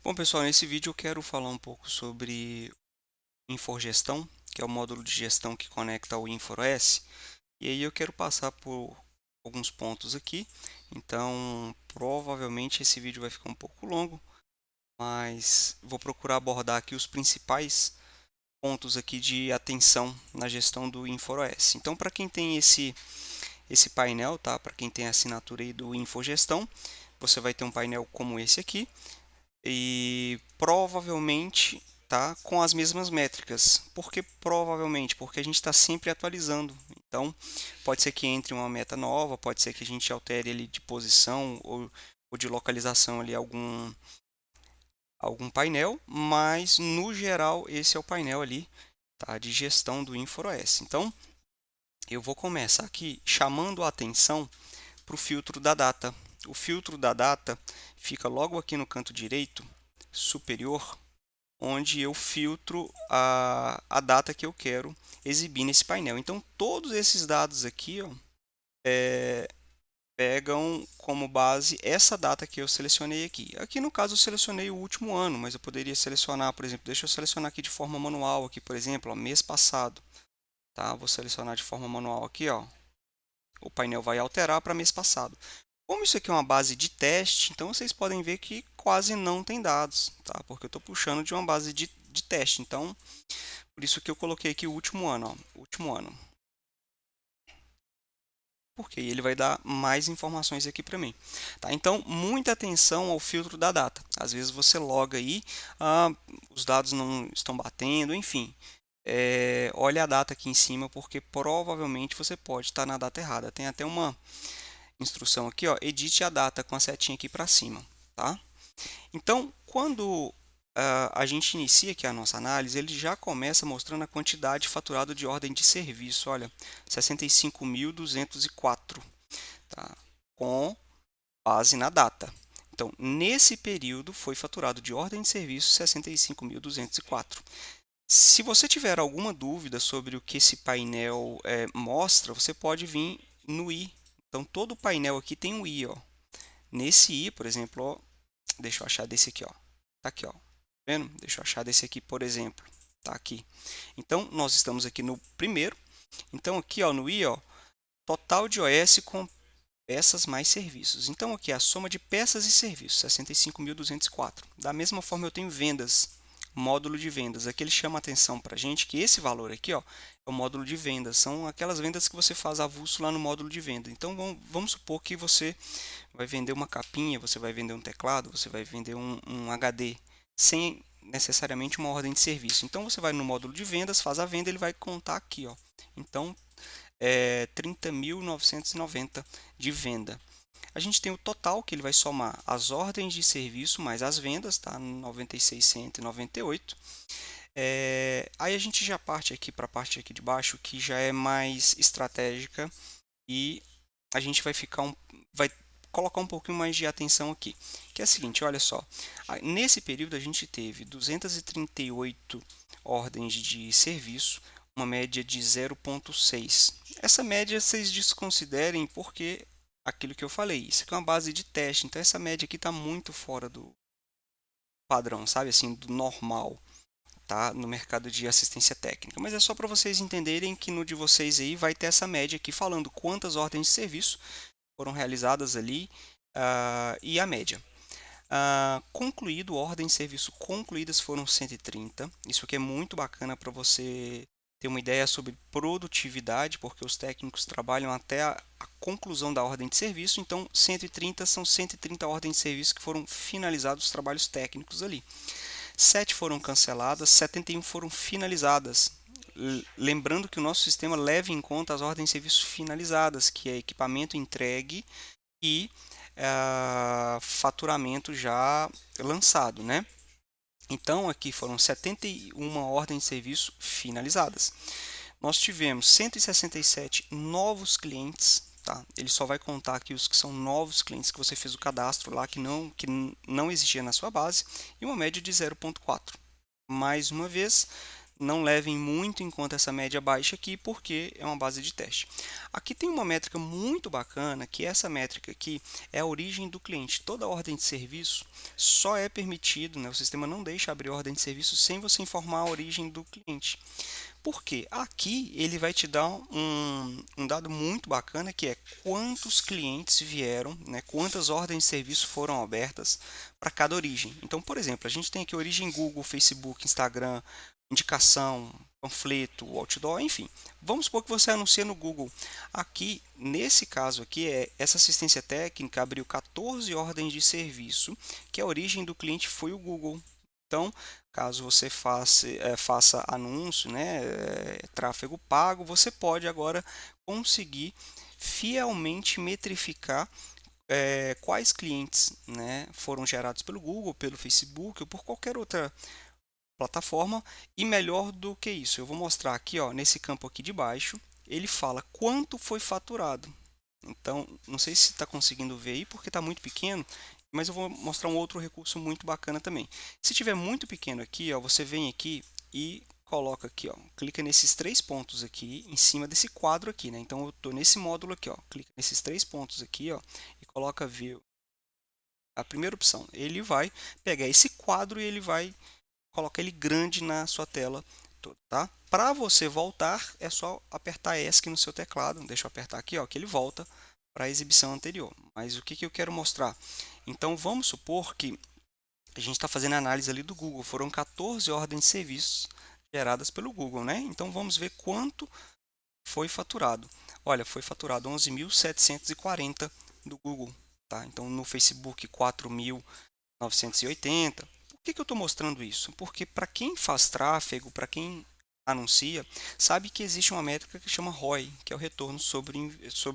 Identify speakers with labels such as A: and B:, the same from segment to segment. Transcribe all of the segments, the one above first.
A: Bom, pessoal, nesse vídeo eu quero falar um pouco sobre Inforgestão, que é o módulo de gestão que conecta ao InfoOS. E aí eu quero passar por alguns pontos aqui. Então, provavelmente esse vídeo vai ficar um pouco longo, mas vou procurar abordar aqui os principais pontos aqui de atenção na gestão do InfoOS. Então, para quem tem esse painel, tá? Para quem tem a assinatura aí do Infogestão, você vai ter um painel como esse aqui e provavelmente tá com as mesmas métricas. Por que provavelmente? Porque a gente está sempre atualizando. Então, pode ser que entre uma meta nova, pode ser que a gente altere ali de posição ou de localização ali algum painel, mas no geral esse é o painel ali, tá, de gestão do InfoOS. Então, eu vou começar aqui chamando a atenção para o filtro da data. O filtro da data fica logo aqui no canto direito superior, onde eu filtro a data que eu quero exibir nesse painel. Então, todos esses dados aqui, ó, pegam como base essa data que eu selecionei aqui. Aqui, no caso, eu selecionei o último ano, mas eu poderia selecionar, por exemplo, deixa eu selecionar aqui de forma manual, aqui, por exemplo, ó, mês passado. Tá? Vou selecionar de forma manual aqui, ó. O painel vai alterar para mês passado. Como isso aqui é uma base de teste, então vocês podem ver que quase não tem dados, tá? Porque eu estou puxando de uma base de teste. Então, por isso que eu coloquei aqui o último ano, ó, último ano. Porque ele vai dar mais informações aqui para mim. Tá? Então, muita atenção ao filtro da data. Às vezes você loga aí, os dados não estão batendo, enfim. Olha a data aqui em cima, porque provavelmente você pode estar na data errada. Tem até uma instrução aqui, ó, edite a data com a setinha aqui para cima. Tá? Então, quando a gente inicia aqui a nossa análise, ele já começa mostrando a quantidade faturada de ordem de serviço. Olha, 65.204, tá? Com base na data. Então, nesse período, foi faturado de ordem de serviço 65.204. Se você tiver alguma dúvida sobre o que esse painel mostra, você pode vir no i. Então, todo o painel aqui tem um i. Ó. Nesse i, por exemplo, ó, deixa eu achar desse aqui, ó. Tá aqui, ó. Tá vendo? Deixa eu achar desse aqui, por exemplo. Tá aqui. Então, nós estamos aqui no primeiro. Então, aqui, ó, no i, ó, total de OS com peças mais serviços. Então, aqui é a soma de peças e serviços, 65.204. Da mesma forma, eu tenho vendas, módulo de vendas. Aqui ele chama a atenção para a gente que esse valor aqui, ó, é o módulo de vendas. São aquelas vendas que você faz avulso lá no módulo de venda. Então, vamos supor que você vai vender uma capinha, você vai vender um teclado, você vai vender um HD, sem necessariamente uma ordem de serviço. Então, você vai no módulo de vendas, faz a venda, ele vai contar aqui, ó. Então, 30.990 de venda. A gente tem o total, que ele vai somar as ordens de serviço mais as vendas, tá? 96.198. Aí a gente já parte aqui para a parte aqui de baixo, que já é mais estratégica e a gente vai colocar um pouquinho mais de atenção aqui, que é a seguinte, olha só, nesse período a gente teve 238 ordens de serviço, uma média de 0,6. Essa média vocês desconsiderem porque aquilo que eu falei, isso aqui é uma base de teste, então essa média aqui está muito fora do padrão, sabe assim, do normal, tá? No mercado de assistência técnica. Mas é só para vocês entenderem que no de vocês aí vai ter essa média aqui falando quantas ordens de serviço foram realizadas ali e a média. Concluído, ordem de serviço concluídas foram 130. Isso aqui é muito bacana para você ter uma ideia sobre produtividade, porque os técnicos trabalham até a conclusão da ordem de serviço. Então, 130 são 130 ordens de serviço que foram finalizados os trabalhos técnicos ali. 7 foram canceladas, 71 foram finalizadas. Lembrando que o nosso sistema leva em conta as ordens de serviço finalizadas, que é equipamento entregue e faturamento já lançado, né? Então, aqui foram 71 ordens de serviço finalizadas. Nós tivemos 167 novos clientes, tá? Ele só vai contar aqui os que são novos clientes que você fez o cadastro lá, que não existia na sua base, e uma média de 0,4. Mais uma vez, não levem muito em conta essa média baixa aqui, porque é uma base de teste. Aqui tem uma métrica muito bacana, que essa métrica aqui é a origem do cliente. Toda ordem de serviço só é permitido, né, o sistema não deixa abrir ordem de serviço sem você informar a origem do cliente. Por quê? Aqui ele vai te dar um dado muito bacana, que é quantos clientes vieram, né, quantas ordens de serviço foram abertas para cada origem. Então, por exemplo, a gente tem aqui origem Google, Facebook, Instagram, indicação, panfleto, outdoor, enfim. Vamos supor que você anuncia no Google. Aqui, nesse caso aqui, essa assistência técnica abriu 14 ordens de serviço, que a origem do cliente foi o Google. Então, caso você faça anúncio, né, tráfego pago, você pode agora conseguir fielmente metrificar quais clientes, né, foram gerados pelo Google, pelo Facebook ou por qualquer outra plataforma. E melhor do que isso, eu vou mostrar aqui, ó, nesse campo aqui de baixo, ele fala quanto foi faturado. Então, não sei se está conseguindo ver aí, porque está muito pequeno, mas eu vou mostrar um outro recurso muito bacana também. Se tiver muito pequeno aqui, ó, você vem aqui e coloca aqui, ó, clica nesses 3 pontos aqui em cima desse quadro aqui, né? Então eu estou nesse módulo aqui, ó, clica nesses 3 pontos aqui, ó, e coloca View. A primeira opção, ele vai pegar esse quadro e ele vai colocar ele grande na sua tela toda, tá? Para você voltar, é só apertar ESC no seu teclado. Deixa eu apertar aqui, ó, que ele volta para a exibição anterior. Mas o que eu quero mostrar? Então, vamos supor que a gente está fazendo a análise ali do Google. Foram 14 ordens de serviços geradas pelo Google, né? Então, vamos ver quanto foi faturado. Olha, foi faturado 11.740 do Google, tá? Então, no Facebook, 4.980. Por que eu estou mostrando isso? Porque para quem faz tráfego, para quem anuncia, sabe que existe uma métrica que chama ROI, que é o retorno sobre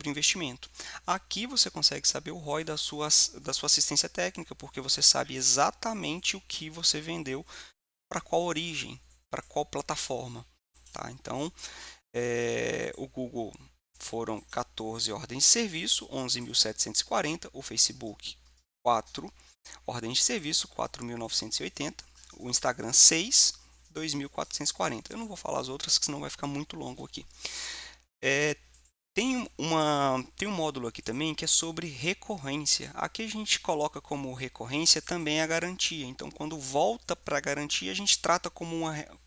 A: investimento. Aqui você consegue saber o ROI da sua assistência técnica, porque você sabe exatamente o que você vendeu, para qual origem, para qual plataforma. Tá? Então, o Google foram 14 ordens de serviço, 11.740, o Facebook 4 ordens de serviço, 4.980, o Instagram 6, 2.440. Eu não vou falar as outras, senão vai ficar muito longo aqui. Tem um módulo aqui também que é sobre recorrência. Aqui a gente coloca como recorrência também a garantia. Então, quando volta para a garantia, a gente trata como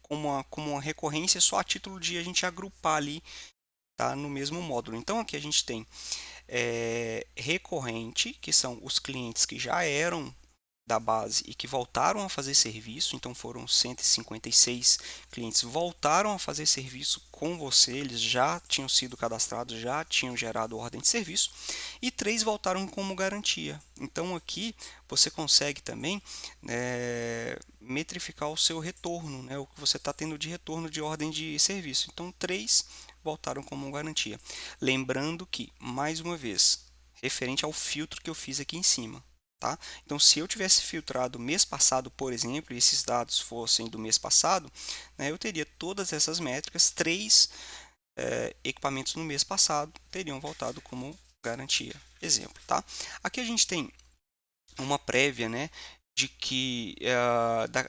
A: uma recorrência só a título de a gente agrupar ali, tá, no mesmo módulo. Então, aqui a gente tem recorrente, que são os clientes que já eram da base e que voltaram a fazer serviço. Então foram 156 clientes voltaram a fazer serviço com você, eles já tinham sido cadastrados, já tinham gerado ordem de serviço, e 3 voltaram como garantia. Então aqui você consegue também metrificar o seu retorno, né, o que você está tendo de retorno de ordem de serviço. Então 3 voltaram como garantia. Lembrando que, mais uma vez, referente ao filtro que eu fiz aqui em cima. Tá? Então, se eu tivesse filtrado mês passado, por exemplo, e esses dados fossem do mês passado, né, eu teria todas essas métricas, 3 equipamentos no mês passado teriam voltado como garantia. Exemplo. Tá? Aqui a gente tem uma prévia, né, de que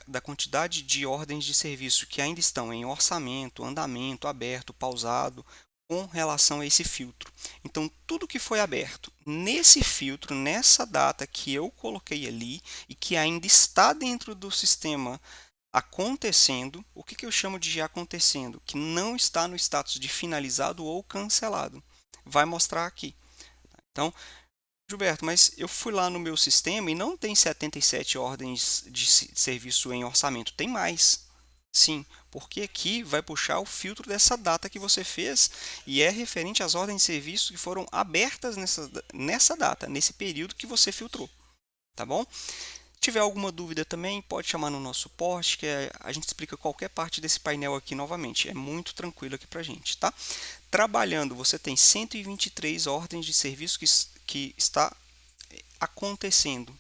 A: da quantidade de ordens de serviço que ainda estão em orçamento, andamento, aberto, pausado, com relação a esse filtro. Então, tudo que foi aberto nesse filtro, nessa data que eu coloquei ali e que ainda está dentro do sistema acontecendo, o que eu chamo de acontecendo? Que não está no status de finalizado ou cancelado. Vai mostrar aqui. Então, Gilberto, mas eu fui lá no meu sistema e não tem 77 ordens de serviço em orçamento, tem mais. Sim, porque aqui vai puxar o filtro dessa data que você fez e é referente às ordens de serviço que foram abertas nessa data, nesse período que você filtrou, tá bom? Se tiver alguma dúvida também, pode chamar no nosso suporte, que a gente explica qualquer parte desse painel aqui novamente. É muito tranquilo aqui para a gente, tá? Trabalhando, você tem 123 ordens de serviço que está acontecendo.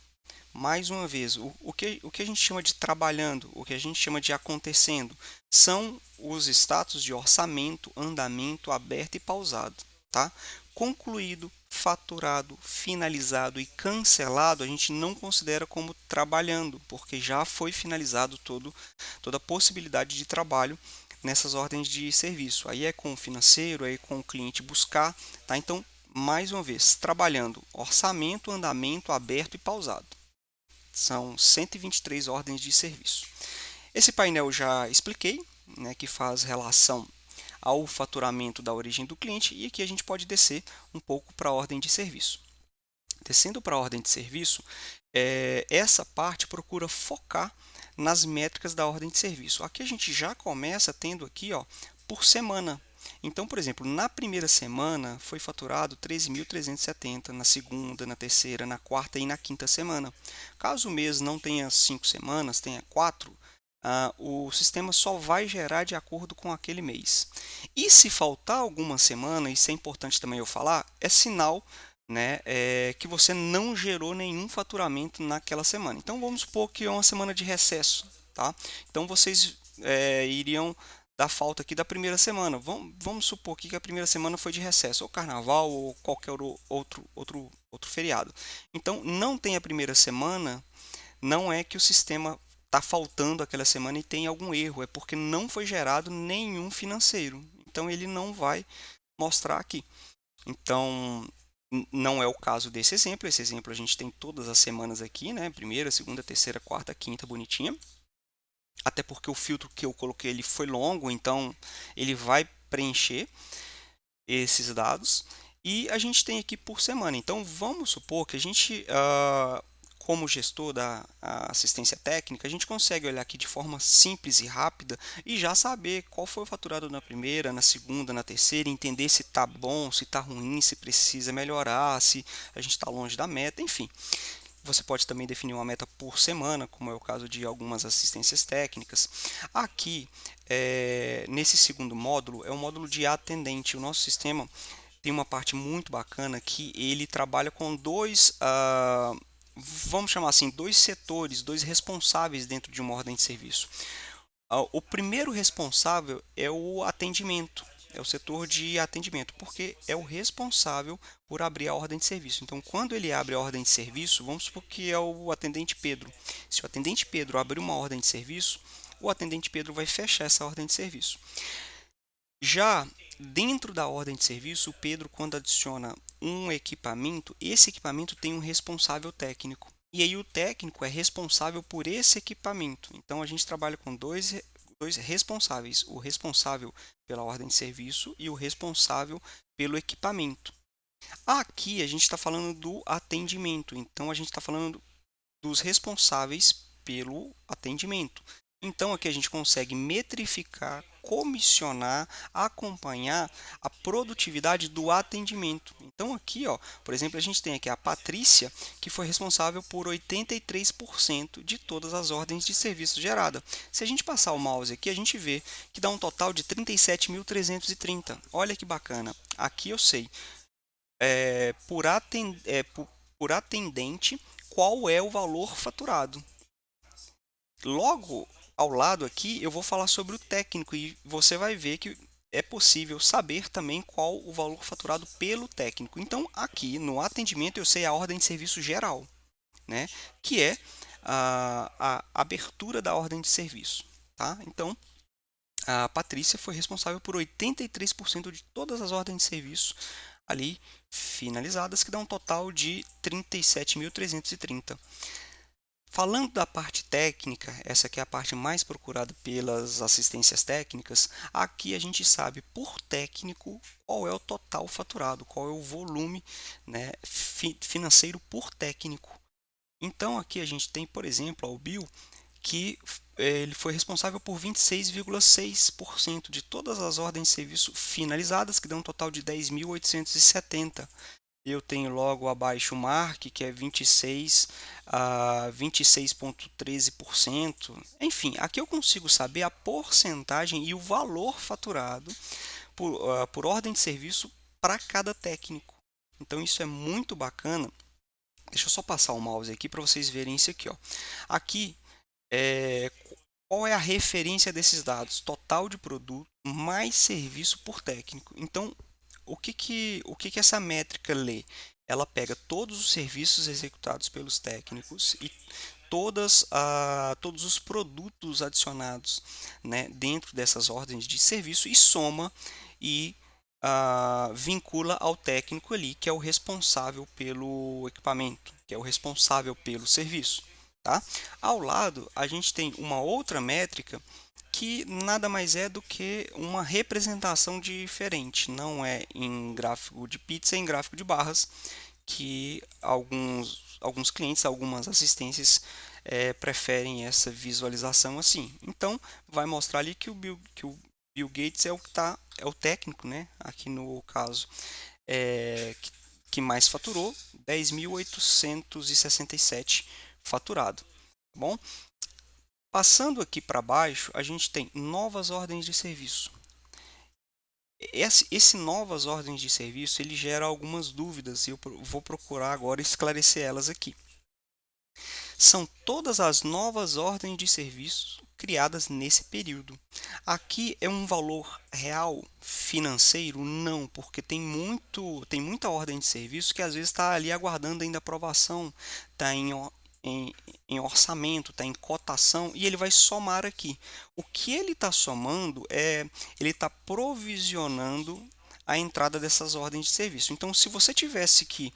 A: Mais uma vez, o que a gente chama de trabalhando, o que a gente chama de acontecendo, são os status de orçamento, andamento, aberto e pausado. Tá? Concluído, faturado, finalizado e cancelado, a gente não considera como trabalhando, porque já foi finalizado toda a possibilidade de trabalho nessas ordens de serviço. Aí é com o financeiro, aí é com o cliente buscar, tá? Então, mais uma vez, trabalhando orçamento, andamento, aberto e pausado. São 123 ordens de serviço. Esse painel eu já expliquei, né, que faz relação ao faturamento da origem do cliente, e aqui a gente pode descer um pouco para a ordem de serviço. Descendo para a ordem de serviço, essa parte procura focar nas métricas da ordem de serviço. Aqui a gente já começa tendo aqui, ó, por semana. Então, por exemplo, na primeira semana foi faturado 13.370, na segunda, na terceira, na quarta e na quinta semana. Caso o mês não tenha 5 semanas, tenha 4, o sistema só vai gerar de acordo com aquele mês. E se faltar alguma semana, isso é importante também eu falar, é sinal, né, que você não gerou nenhum faturamento naquela semana. Então vamos supor que é uma semana de recesso, tá? Então vocês iriam dar falta aqui da primeira semana. Vamos supor que a primeira semana foi de recesso, ou carnaval, ou qualquer outro feriado. Então não tem a primeira semana, não é que o sistema está faltando aquela semana e tem algum erro, é porque não foi gerado nenhum financeiro. Então ele não vai mostrar aqui. Então não é o caso desse exemplo. Esse exemplo a gente tem todas as semanas aqui, né? Primeira, segunda, terceira, quarta, quinta, bonitinha. Até porque o filtro que eu coloquei ele foi longo, então ele vai preencher esses dados. E a gente tem aqui por semana. Então vamos supor que a gente, como gestor da assistência técnica, a gente consegue olhar aqui de forma simples e rápida e já saber qual foi o faturado na primeira, na segunda, na terceira, entender se está bom, se está ruim, se precisa melhorar, se a gente está longe da meta, enfim. Você pode também definir uma meta por semana, como é o caso de algumas assistências técnicas. Aqui, nesse segundo módulo, é o módulo de atendente. O nosso sistema tem uma parte muito bacana que ele trabalha com vamos chamar assim, dois setores, dois responsáveis dentro de uma ordem de serviço. O primeiro responsável é o atendimento, é o setor de atendimento, porque é o responsável por abrir a ordem de serviço. Então, quando ele abre a ordem de serviço, vamos supor que é o atendente Pedro. Se o atendente Pedro abrir uma ordem de serviço, o atendente Pedro vai fechar essa ordem de serviço. Já dentro da ordem de serviço, o Pedro, quando adiciona um equipamento, esse equipamento tem um responsável técnico. E aí o técnico é responsável por esse equipamento. Então a gente trabalha com dois responsáveis, o responsável pela ordem de serviço e o responsável pelo equipamento. Aqui a gente está falando do atendimento, então a gente está falando dos responsáveis pelo atendimento. Então aqui a gente consegue metrificar, comissionar, acompanhar a produtividade do atendimento. Então aqui, ó, por exemplo, a gente tem aqui a Patrícia, que foi responsável por 83% de todas as ordens de serviço geradas. Se a gente passar o mouse aqui, a gente vê que dá um total de 37.330. Olha que bacana. Aqui eu sei, por atendente, qual é o valor faturado. Logo ao lado aqui eu vou falar sobre o técnico e você vai ver que é possível saber também qual o valor faturado pelo técnico. Então aqui no atendimento eu sei a ordem de serviço geral, né? Que é a abertura da ordem de serviço. Tá? Então a Patrícia foi responsável por 83% de todas as ordens de serviço ali finalizadas, que dá um total de 37.330. Falando da parte técnica, essa aqui é a parte mais procurada pelas assistências técnicas. Aqui a gente sabe por técnico qual é o total faturado, qual é o volume, né, financeiro por técnico. Então aqui a gente tem, por exemplo, o Bill, que ele foi responsável por 26,6% de todas as ordens de serviço finalizadas, que dá um total de 10.870. Eu tenho logo abaixo o Mark, que é 26 a 26,13%. Enfim, aqui eu consigo saber a porcentagem e o valor faturado por ordem de serviço para cada técnico. Então isso é muito bacana. Deixa eu só passar o mouse aqui para vocês verem isso aqui. Ó. Aqui, qual é a referência desses dados? Total de produto mais serviço por técnico. Então, o que que essa métrica lê? Ela pega todos os serviços executados pelos técnicos e todos os produtos adicionados, né, dentro dessas ordens de serviço e soma e vincula ao técnico ali, que é o responsável pelo equipamento, que é o responsável pelo serviço. Tá? Ao lado, a gente tem uma outra métrica que nada mais é do que uma representação diferente, não é em gráfico de pizza, é em gráfico de barras, que alguns clientes, algumas assistências preferem essa visualização assim. Então, vai mostrar ali que o Bill Gates é o técnico, né? Aqui no caso, que mais faturou, 10.867 faturado. Tá bom? Passando aqui para baixo, a gente tem novas ordens de serviço. Esse novas ordens de serviço ele gera algumas dúvidas e eu vou procurar agora esclarecer elas aqui. São todas as novas ordens de serviço criadas nesse período. Aqui é um valor real financeiro? Não, porque tem muita ordem de serviço que às vezes está ali aguardando ainda aprovação, está em, em orçamento, está em cotação e ele vai somar aqui. O que ele está somando ele está provisionando a entrada dessas ordens de serviço. Então, se você tivesse que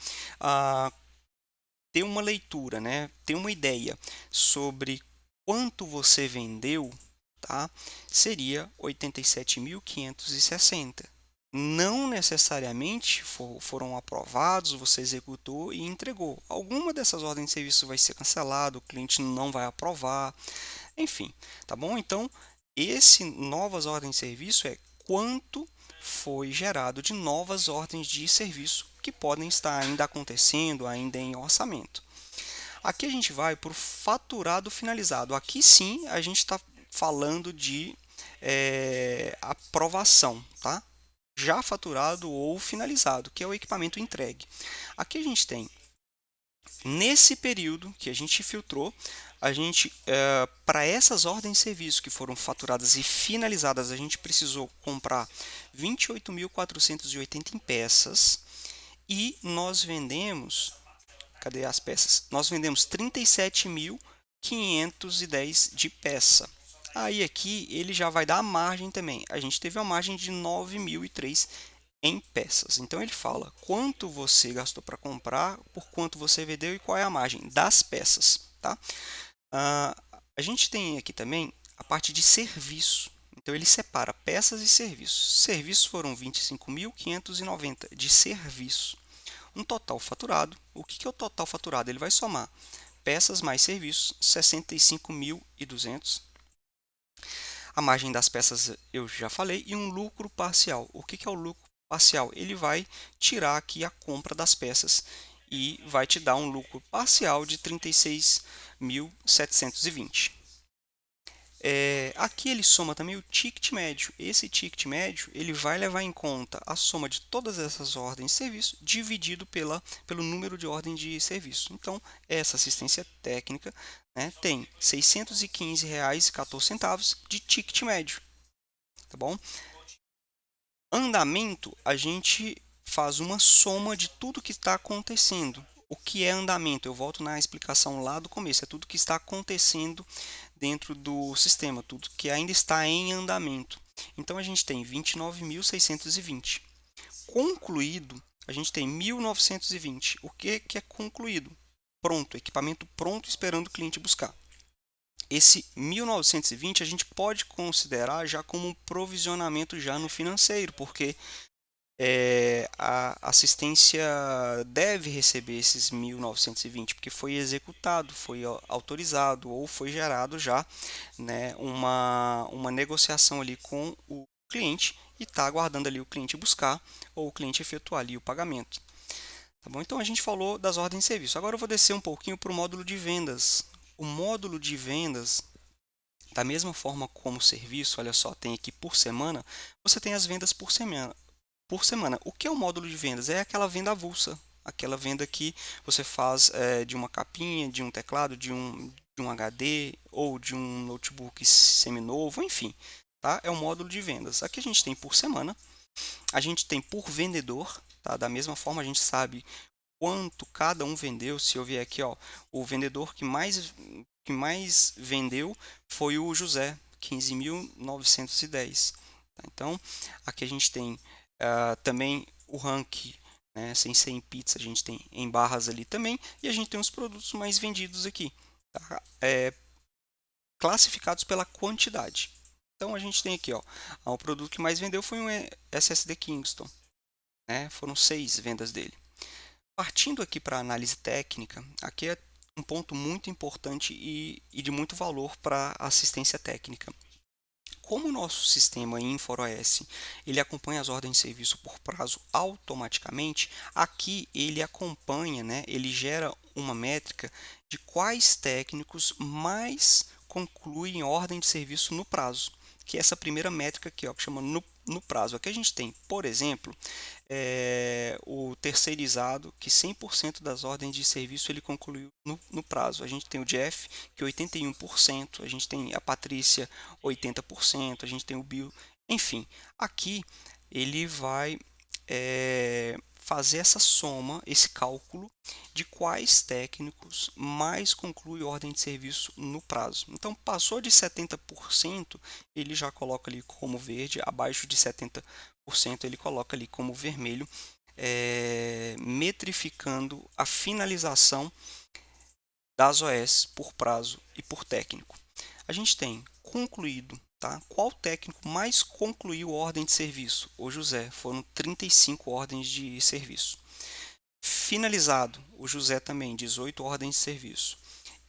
A: ter uma leitura, né, ter uma ideia sobre quanto você vendeu, tá? Seria 87.560. Não necessariamente foram aprovados, você executou e entregou. Alguma dessas ordens de serviço vai ser cancelada, o cliente não vai aprovar, enfim, tá bom? Então, esse novas ordens de serviço é quanto foi gerado de novas ordens de serviço que podem estar ainda acontecendo, ainda em orçamento. Aqui a gente vai para o faturado finalizado. Aqui sim a gente está falando de aprovação, tá? Já faturado ou finalizado, que é o equipamento entregue. Aqui a gente tem, nesse período que a gente filtrou, para essas ordens de serviço que foram faturadas e finalizadas, a gente precisou comprar 28.480 em peças e nós vendemos, cadê as peças? Nós vendemos 37.510 de peça. Aí aqui ele já vai dar a margem também. A gente teve uma margem de 9.003 em peças. Então ele fala quanto você gastou para comprar, por quanto você vendeu e qual é a margem das peças, tá? A gente tem aqui também a parte de serviço. Então ele separa peças e serviços. Serviços foram 25.590 de serviço. Um total faturado. O que é o total faturado? Ele vai somar peças mais serviços, 65.200. A margem das peças eu já falei. E um lucro parcial. O que é o lucro parcial? Ele vai tirar aqui a compra das peças e vai te dar um lucro parcial de 36.720. Aqui ele soma também o ticket médio. Esse ticket médio ele vai levar em conta a soma de todas essas ordens de serviço dividido pelo número de ordens de serviço. Então, essa assistência técnica, né, tem R$ 615,14 de ticket médio. Tá bom? Andamento, a gente faz uma soma de tudo que está acontecendo. O que é andamento? Eu volto na explicação lá do começo. É tudo que está acontecendo dentro do sistema, tudo que ainda está em andamento. Então a gente tem 29.620. Concluído, a gente tem 1.920. O que é concluído? Pronto, equipamento pronto esperando o cliente buscar. Esse 1.920 a gente pode considerar já como um provisionamento já no financeiro, porque a assistência deve receber esses 1.920 porque foi executado, foi autorizado ou foi gerado já, né, uma negociação ali com o cliente e está aguardando ali o cliente buscar ou o cliente efetuar ali o pagamento. Tá bom? Então a gente falou das ordens de serviço. Agora eu vou descer um pouquinho para o módulo de vendas. O módulo de vendas, da mesma forma como o serviço, olha só, tem aqui por semana, você tem as vendas por semana. O que é o módulo de vendas? É aquela venda avulsa, aquela venda que você faz de uma capinha, de um teclado, de um HD ou de um notebook seminovo, enfim, tá? É o módulo de vendas. Aqui a gente tem por semana, A gente tem por vendedor, tá? Da mesma forma, a gente sabe quanto cada um vendeu. Se eu vier aqui, ó, o vendedor que mais vendeu foi o José, 15.910. Tá? Então, aqui a gente tem também o ranking, né? Sem ser em pizza, a gente tem em barras ali também, e a gente tem os produtos mais vendidos aqui, tá? Classificados pela quantidade. Então, a gente tem aqui, ó, o produto que mais vendeu foi um SSD Kingston, né? Foram 6 vendas dele. Partindo aqui para a análise técnica, aqui é um ponto muito importante e de muito valor para assistência técnica. Como o nosso sistema InfoOS, ele acompanha as ordens de serviço por prazo automaticamente, aqui ele acompanha, né, ele gera uma métrica de quais técnicos mais concluem ordem de serviço no prazo, que é essa primeira métrica aqui, ó, que chama no prazo. Aqui a gente tem, por exemplo, o terceirizado, que 100% das ordens de serviço ele concluiu no prazo. A gente tem o Jeff, que 81%, a gente tem a Patrícia, 80%, a gente tem o Bill, enfim. Aqui ele vai fazer essa soma, esse cálculo de quais técnicos mais concluem ordem de serviço no prazo. Então, passou de 70%, ele já coloca ali como verde, abaixo de 70% ele coloca ali como vermelho, metrificando a finalização das OS por prazo e por técnico. A gente tem concluído, tá? Qual técnico mais concluiu ordem de serviço? O José, foram 35 ordens de serviço. Finalizado, o José também, 18 ordens de serviço.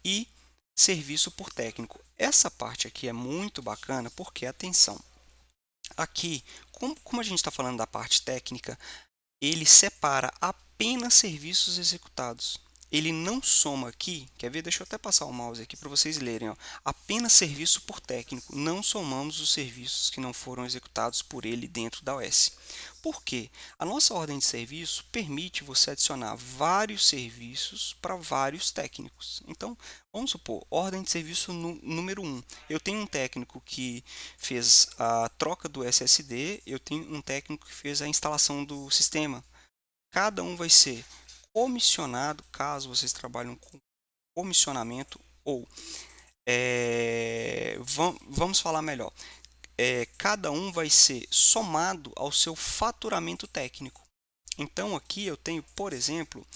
A: E serviço por técnico. Essa parte aqui é muito bacana porque, atenção, aqui, como a gente está falando da parte técnica, ele separa apenas serviços executados. Ele não soma aqui, quer ver? Deixa eu até passar o mouse aqui para vocês lerem. Ó. Apenas serviço por técnico, não somamos os serviços que não foram executados por ele dentro da OS. Por quê? A nossa ordem de serviço permite você adicionar vários serviços para vários técnicos. Então, vamos supor, ordem de serviço número 1. Eu tenho um técnico que fez a troca do SSD, eu tenho um técnico que fez a instalação do sistema. Cada um vai ser comissionado, caso vocês trabalhem com comissionamento, ou vamos falar melhor, cada um vai ser somado ao seu faturamento técnico. Então aqui eu tenho, por exemplo,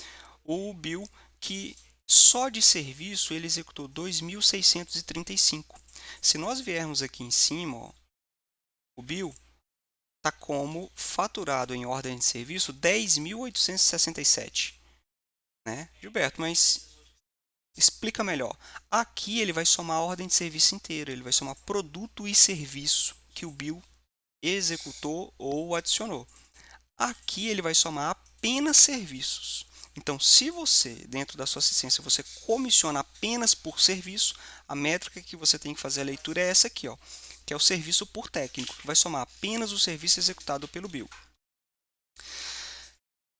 A: o Bill, que só de serviço ele executou 2.635. Se nós viermos aqui em cima, ó, o Bill está como faturado em ordem de serviço 10.867, né? Gilberto, mas explica melhor. Aqui ele vai somar a ordem de serviço inteira, ele vai somar produto e serviço que o Bill executou ou adicionou. Aqui ele vai somar apenas serviços. Então, se você, dentro da sua assistência, você comissiona apenas por serviço, a métrica que você tem que fazer a leitura é essa aqui, ó, que é o serviço por técnico, que vai somar apenas o serviço executado pelo Bill.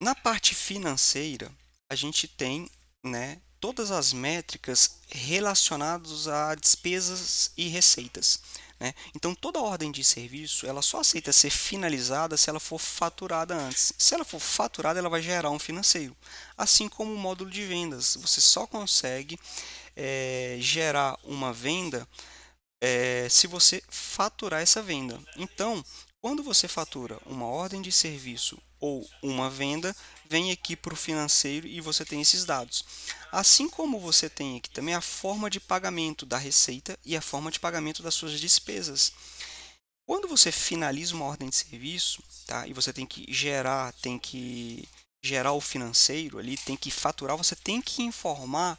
A: Na parte financeira, a gente tem, né, todas as métricas relacionadas a despesas e receitas, né? Então, toda ordem de serviço ela só aceita ser finalizada se ela for faturada antes. Se ela for faturada, ela vai gerar um financeiro. Assim como o módulo de vendas, você só consegue gerar uma venda se você faturar essa venda. Então, quando você fatura uma ordem de serviço ou uma venda, vem aqui para o financeiro e você tem esses dados. Assim como você tem aqui também a forma de pagamento da receita e a forma de pagamento das suas despesas. Quando você finaliza uma ordem de serviço, tá, e você tem que gerar o financeiro ali, tem que faturar, você tem que informar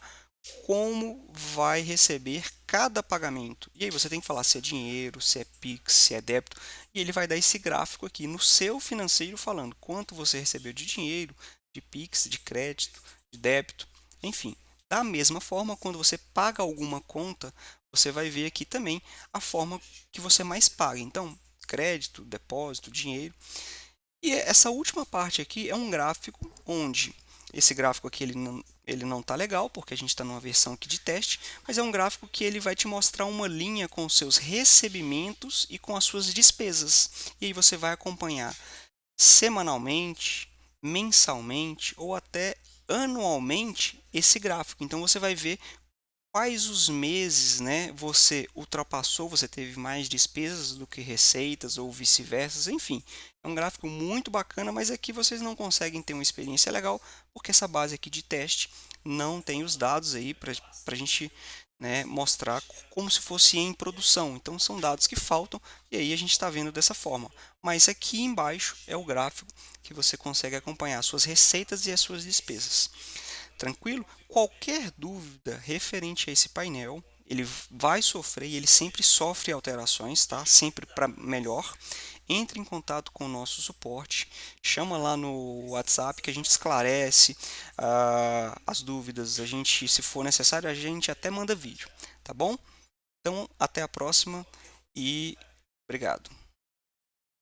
A: como vai receber cada pagamento. E aí você tem que falar se é dinheiro, se é Pix, se é débito, e ele vai dar esse gráfico aqui no seu financeiro falando quanto você recebeu de dinheiro, de Pix, de crédito, de débito, enfim. Da mesma forma, quando você paga alguma conta, você vai ver aqui também a forma que você mais paga. Então, crédito, depósito, dinheiro. E essa última parte aqui é um gráfico onde esse gráfico aqui ele não está legal, porque a gente está numa versão aqui de teste, mas é um gráfico que ele vai te mostrar uma linha com os seus recebimentos e com as suas despesas. E aí você vai acompanhar semanalmente, mensalmente ou até anualmente esse gráfico. Então você vai ver quais os meses, né, você ultrapassou, você teve mais despesas do que receitas ou vice-versa, enfim. É um gráfico muito bacana, mas aqui vocês não conseguem ter uma experiência legal, porque essa base aqui de teste não tem os dados aí para a gente, né, mostrar como se fosse em produção. Então são dados que faltam e aí a gente está vendo dessa forma. Mas aqui embaixo é o gráfico que você consegue acompanhar as suas receitas e as suas despesas. Tranquilo? Qualquer dúvida referente a esse painel, ele vai sofrer e ele sempre sofre alterações, tá? Sempre para melhor. Entre em contato com o nosso suporte, chama lá no WhatsApp que a gente esclarece as dúvidas. A gente, se for necessário, a gente até manda vídeo, tá bom? Então, até a próxima e obrigado.